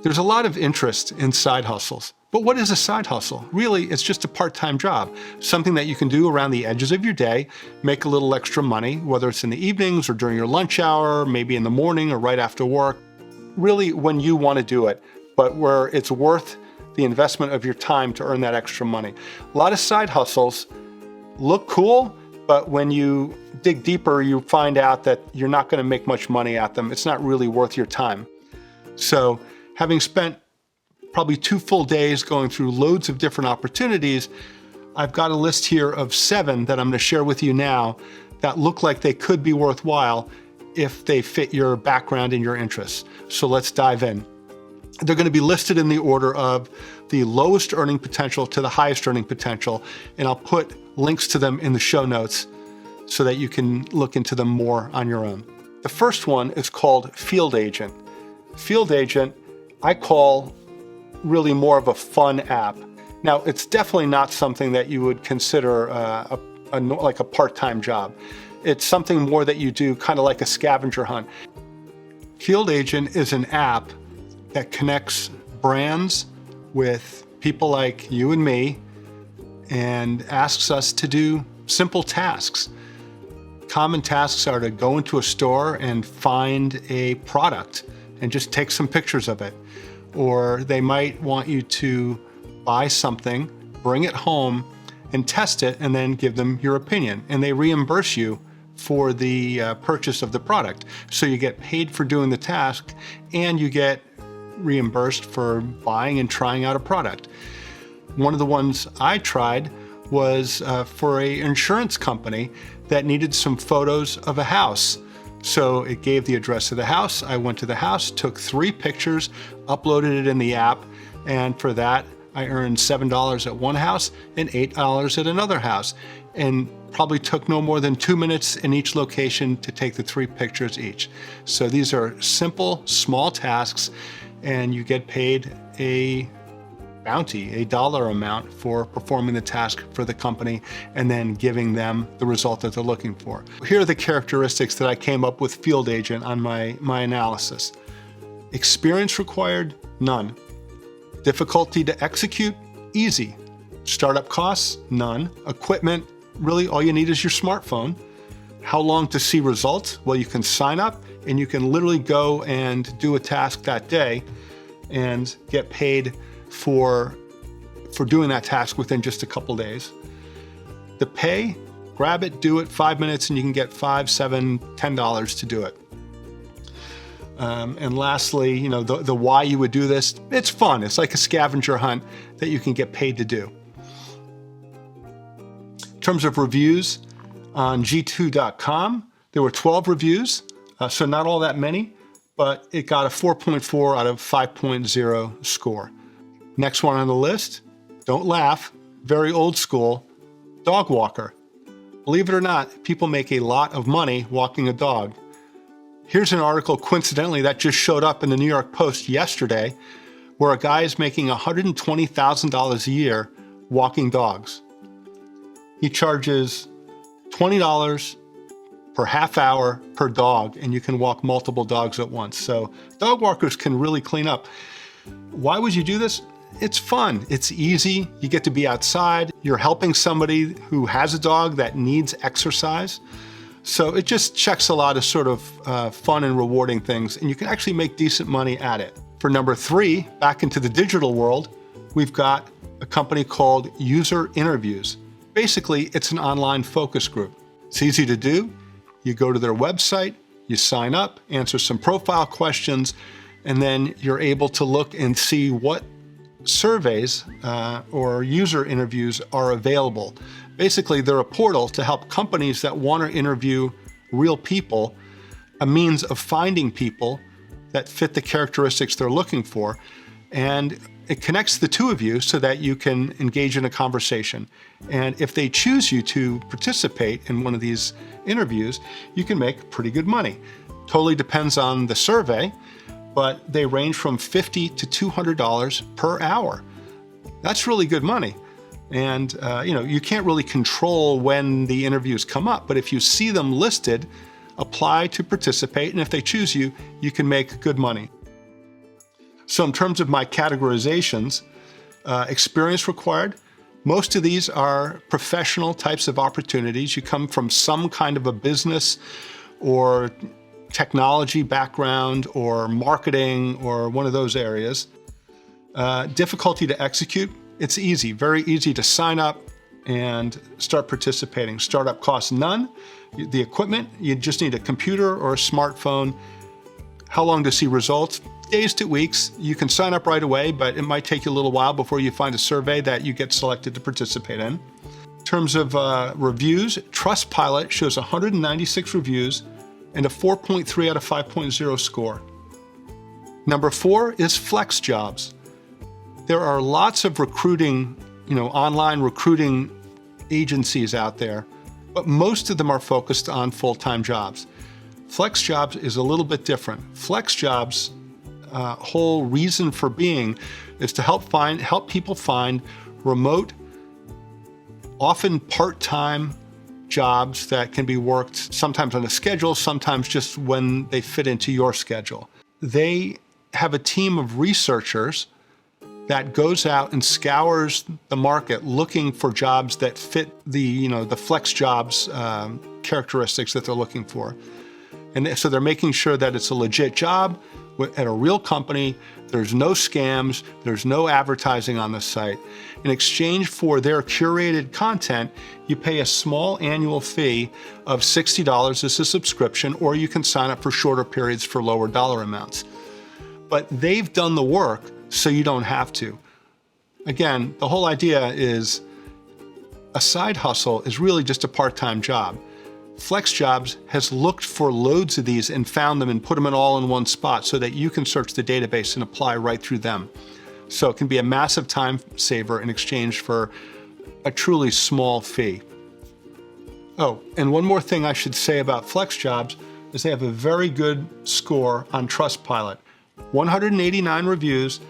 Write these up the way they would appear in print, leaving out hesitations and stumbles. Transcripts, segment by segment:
There's a lot of interest in side hustles. But what is a side hustle? Really, it's just a part-time job, something that you can do around the edges of your day, make a little extra money, whether it's in the evenings or during your lunch hour, maybe in the morning or right after work, really when you want to do it, but where it's worth the investment of your time to earn that extra money. A lot of side hustles look cool, but when you dig deeper, you find out that you're not going to make much money at them. It's not really worth your time. So having spent probably 2 full days going through loads of different opportunities, I've got a list here of 7 that I'm going to share with you now that look like they could be worthwhile if they fit your background and your interests. So let's dive in. They're going to be listed in the order of the lowest earning potential to the highest earning potential, and I'll put links to them in the show notes so that you can look into them more on your own. The first one is called Field Agent. Field Agent, I call really more of a fun app. Now, it's definitely not something that you would consider like a part-time job. It's something more that you do kind of like a scavenger hunt. Field Agent is an app that connects brands with people like you and me and asks us to do simple tasks. Common tasks are to go into a store and find a product and just take some pictures of it. Or they might want you to buy something, bring it home, and test it, and then give them your opinion. And they reimburse you for the purchase of the product. So you get paid for doing the task, and you get reimbursed for buying and trying out a product. One of the ones I tried was for an insurance company that needed some photos of a house. So it gave the address of the house. I went to the house, took 3 pictures, uploaded it in the app, and for that I earned $7 at one house and $8 at another house, and probably took no more than 2 minutes in each location to take the 3 pictures each. So these are simple, small tasks, and you get paid a bounty, a dollar amount for performing the task for the company and then giving them the result that they're looking for. Here are the characteristics that I came up with Field Agent on my analysis. Experience required? None. Difficulty to execute? Easy. Startup costs? None. Equipment? Really all you need is your smartphone. How long to see results? Well, you can sign up and you can literally go and do a task that day and get paid for doing that task within just a couple days. The pay, grab it, do it, 5 minutes, and you can get $5, $7, $10 to do it. And lastly, the why you would do this, it's fun. It's like a scavenger hunt that you can get paid to do. In terms of reviews, on G2.com, there were 12 reviews, so not all that many, but it got a 4.4 out of 5.0 score. Next one on the list, don't laugh, very old school, dog walker. Believe it or not, people make a lot of money walking a dog. Here's an article, coincidentally, that just showed up in the New York Post yesterday, where a guy is making $120,000 a year walking dogs. He charges $20 per half hour per dog, and you can walk multiple dogs at once. So dog walkers can really clean up. Why would you do this? It's fun, it's easy, you get to be outside, you're helping somebody who has a dog that needs exercise. So it just checks a lot of sort of fun and rewarding things, and you can actually make decent money at it. For number 3, back into the digital world, we've got a company called User Interviews. Basically, it's an online focus group. It's easy to do. You go to their website, you sign up, answer some profile questions, and then you're able to look and see what surveys or user interviews are available. Basically, they're a portal to help companies that want to interview real people, a means of finding people that fit the characteristics they're looking for. And it connects the two of you so that you can engage in a conversation. And if they choose you to participate in one of these interviews, you can make pretty good money. Totally depends on the survey, but they range from $50 to $200 per hour. That's really good money. And you can't really control when the interviews come up, but if you see them listed, apply to participate, and if they choose you, you can make good money. So in terms of my categorizations, experience required, most of these are professional types of opportunities. You come from some kind of a business or technology background or marketing or one of those areas. Difficulty to execute, it's easy, very easy to sign up and start participating. Startup costs none. The equipment, you just need a computer or a smartphone. How long to see results? Days to weeks. You can sign up right away, but it might take you a little while before you find a survey that you get selected to participate in. In terms of reviews, Trustpilot shows 196 reviews and a 4.3 out of 5.0 score. Number 4 is FlexJobs. There are lots of recruiting, online recruiting agencies out there, but most of them are focused on full-time jobs. FlexJobs is a little bit different. FlexJobs' whole reason for being is to help people find remote, often part-time jobs that can be worked sometimes on a schedule, sometimes just when they fit into your schedule. They have a team of researchers that goes out and scours the market looking for jobs that fit the FlexJobs characteristics that they're looking for. And so they're making sure that it's a legit job at a real company. There's no scams, there's no advertising on the site. In exchange for their curated content, you pay a small annual fee of $60 as a subscription, or you can sign up for shorter periods for lower dollar amounts. But they've done the work so you don't have to. Again, the whole idea is a side hustle is really just a part-time job. FlexJobs has looked for loads of these and found them and put them in all in one spot so that you can search the database and apply right through them. So it can be a massive time saver in exchange for a truly small fee. Oh, and one more thing I should say about FlexJobs is they have a very good score on Trustpilot. 189 reviews,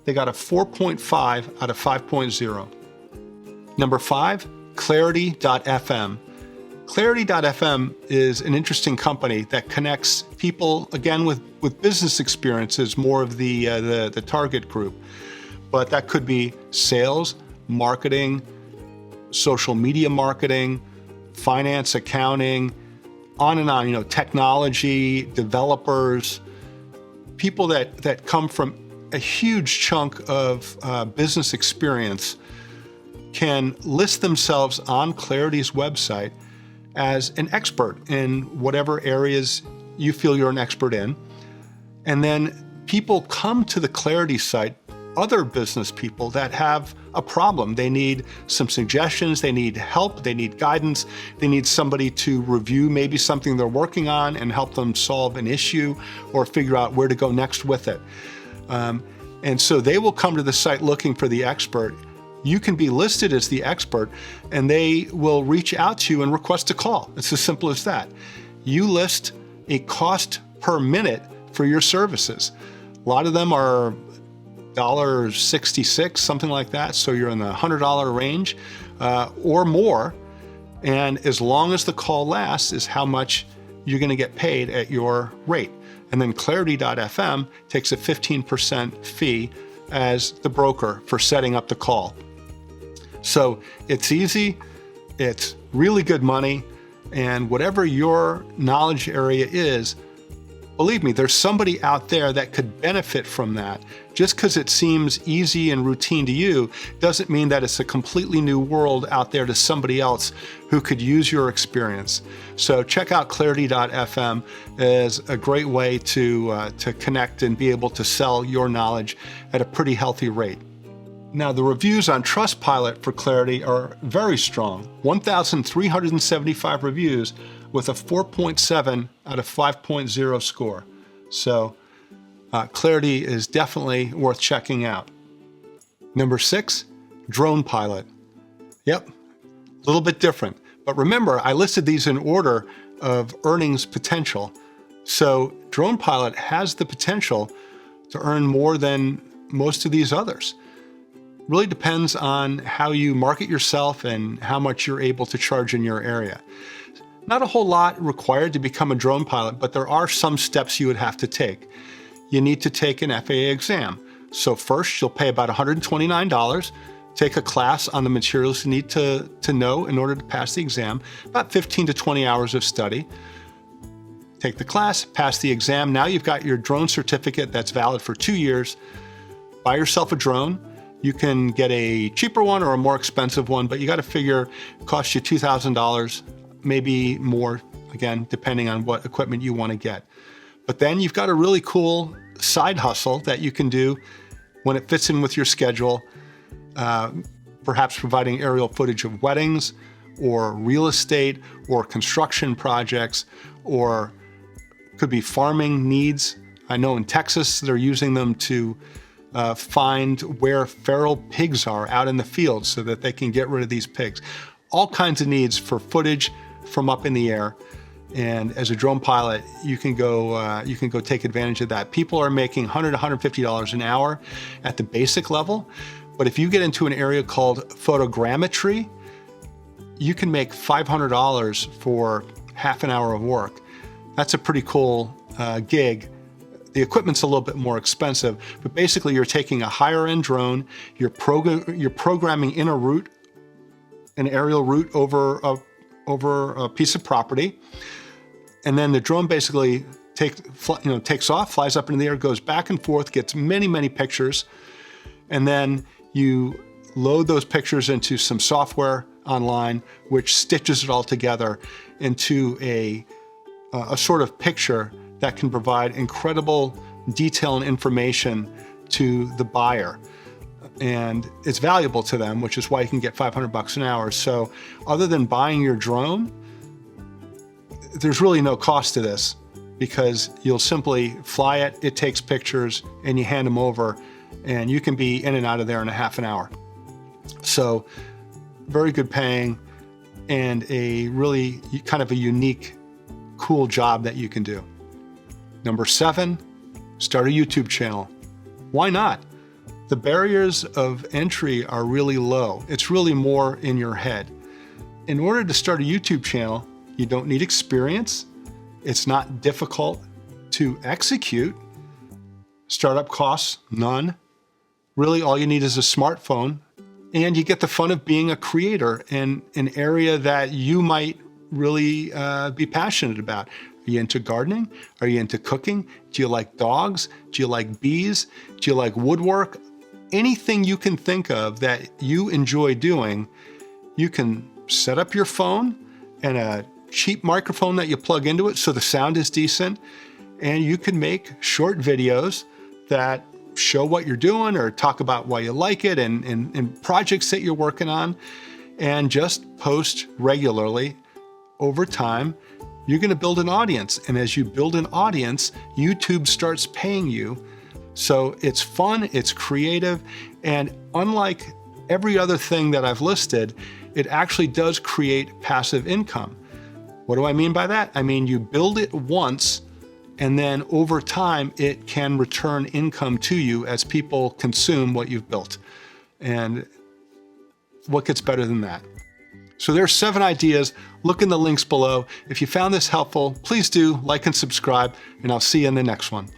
they got a 4.5 out of 5.0. Number 5, Clarity.fm. Clarity.fm is an interesting company that connects people, again, with business experiences, more of the target group. But that could be sales, marketing, social media marketing, finance, accounting, on and on, technology, developers, people that come from a huge chunk of business experience can list themselves on Clarity's website as an expert in whatever areas you feel you're an expert in. And then people come to the Clarity site, other business people that have a problem. They need some suggestions, they need help, they need guidance, they need somebody to review maybe something they're working on and help them solve an issue or figure out where to go next with it. And so they will come to the site looking for the expert. You can be listed as the expert and they will reach out to you and request a call. It's as simple as that. You list a cost per minute for your services. A lot of them are $1.66, something like that. So you're in the $100 range or more. And as long as the call lasts is how much you're going to get paid at your rate. And then Clarity.fm takes a 15% fee as the broker for setting up the call. So it's easy, it's really good money, and whatever your knowledge area is, believe me, there's somebody out there that could benefit from that. Just because it seems easy and routine to you doesn't mean that it's a completely new world out there to somebody else who could use your experience. So check out Clarity.fm as a great way to connect and be able to sell your knowledge at a pretty healthy rate. Now, the reviews on Trustpilot for Clarity are very strong. 1,375 reviews with a 4.7 out of 5.0 score. So Clarity is definitely worth checking out. Number 6, DronePilot. Yep, a little bit different. But remember, I listed these in order of earnings potential. So DronePilot has the potential to earn more than most of these others. Really depends on how you market yourself and how much you're able to charge in your area. Not a whole lot required to become a drone pilot, but there are some steps you would have to take. You need to take an FAA exam. So first, you'll pay about $129, take a class on the materials you need to know in order to pass the exam, about 15 to 20 hours of study. Take the class, pass the exam. Now you've got your drone certificate that's valid for 2 years. Buy yourself a drone. You can get a cheaper one or a more expensive one, but you got to figure it costs you $2,000, maybe more, again, depending on what equipment you want to get. But then you've got a really cool side hustle that you can do when it fits in with your schedule, perhaps providing aerial footage of weddings or real estate or construction projects, or could be farming needs. I know in Texas, they're using them to find where feral pigs are out in the field so that they can get rid of these pigs. All kinds of needs for footage from up in the air. And as a drone pilot, you can go take advantage of that. People are making $100 to $150 an hour at the basic level. But if you get into an area called photogrammetry, you can make $500 for half an hour of work. That's a pretty cool gig. The equipment's a little bit more expensive, but basically you're taking a higher end drone, you're programming in a route, an aerial route over a piece of property. And then the drone basically takes off, flies up into the air, goes back and forth, gets many, many pictures. And then you load those pictures into some software online, which stitches it all together into a sort of picture that can provide incredible detail and information to the buyer. And it's valuable to them, which is why you can get $500 an hour. So other than buying your drone, there's really no cost to this, because you'll simply fly it, it takes pictures, and you hand them over, and you can be in and out of there in a half an hour. So very good paying, and a really kind of a unique, cool job that you can do. Number 7, start a YouTube channel. Why not? The barriers of entry are really low. It's really more in your head. In order to start a YouTube channel, you don't need experience. It's not difficult to execute. Startup costs, none. Really, all you need is a smartphone, and you get the fun of being a creator in an area that you might really be passionate about. Are you into gardening? Are you into cooking? Do you like dogs? Do you like bees? Do you like woodwork? Anything you can think of that you enjoy doing, you can set up your phone and a cheap microphone that you plug into it so the sound is decent, and you can make short videos that show what you're doing or talk about why you like it and projects that you're working on, and just post regularly. Over time, you're going to build an audience, and as you build an audience, YouTube starts paying you. So it's fun, it's creative, and unlike every other thing that I've listed, it actually does create passive income. What do I mean by that? I mean, you build it once, and then over time, it can return income to you as people consume what you've built. And what gets better than that? So there's 7 ideas. Look in the links below. If you found this helpful, please do like and subscribe, and I'll see you in the next one.